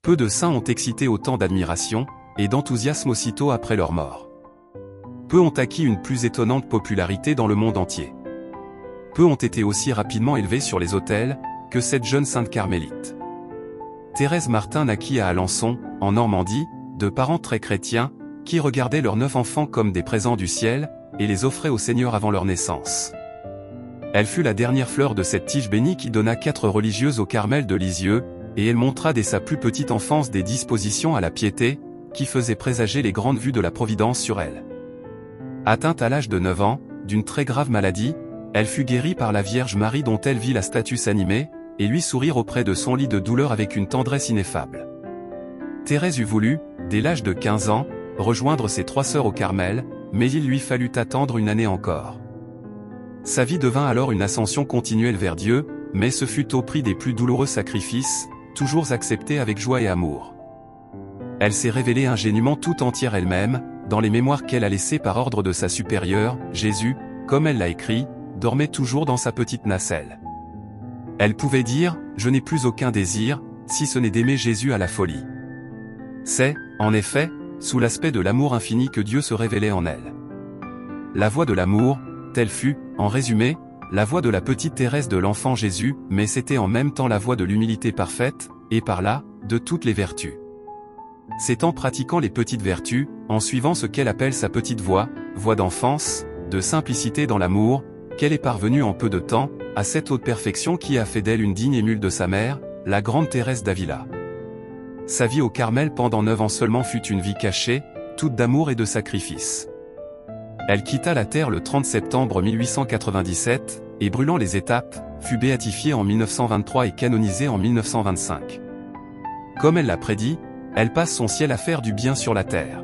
Peu de saints ont excité autant d'admiration et d'enthousiasme aussitôt après leur mort. Peu ont acquis une plus étonnante popularité dans le monde entier. Peu ont été aussi rapidement élevés sur les autels que cette jeune sainte carmélite. Thérèse Martin naquit à Alençon, en Normandie, de parents très chrétiens, qui regardaient leurs 9 enfants comme des présents du ciel, et les offraient au Seigneur avant leur naissance. Elle fut la dernière fleur de cette tige bénie qui donna 4 religieuses au Carmel de Lisieux, et elle montra dès sa plus petite enfance des dispositions à la piété, qui faisaient présager les grandes vues de la Providence sur elle. Atteinte à l'âge de 9 ans, d'une très grave maladie, elle fut guérie par la Vierge Marie dont elle vit la statue s'animer, et lui sourire auprès de son lit de douleur avec une tendresse ineffable. Thérèse eût voulu, dès l'âge de 15 ans, rejoindre ses 3 sœurs au Carmel, mais il lui fallut attendre une année encore. Sa vie devint alors une ascension continuelle vers Dieu, mais ce fut au prix des plus douloureux sacrifices, toujours acceptés avec joie et amour. Elle s'est révélée ingénument tout entière elle-même, dans les mémoires qu'elle a laissées par ordre de sa supérieure, Jésus, comme elle l'a écrit, dormait toujours dans sa petite nacelle. Elle pouvait dire, je n'ai plus aucun désir, si ce n'est d'aimer Jésus à la folie. C'est, en effet, sous l'aspect de l'amour infini que Dieu se révélait en elle. La voix de l'amour, telle fut, en résumé, la voix de la petite Thérèse de l'enfant Jésus, mais c'était en même temps la voix de l'humilité parfaite, et par là, de toutes les vertus. C'est en pratiquant les petites vertus, en suivant ce qu'elle appelle sa petite voix, voix d'enfance, de simplicité dans l'amour, qu'elle est parvenue en peu de temps, à cette haute perfection qui a fait d'elle une digne émule de sa mère, la grande Thérèse d'Avila. Sa vie au Carmel pendant 9 ans seulement fut une vie cachée, toute d'amour et de sacrifice. Elle quitta la terre le 30 septembre 1897, et brûlant les étapes, fut béatifiée en 1923 et canonisée en 1925. Comme elle l'a prédit, elle passe son ciel à faire du bien sur la terre.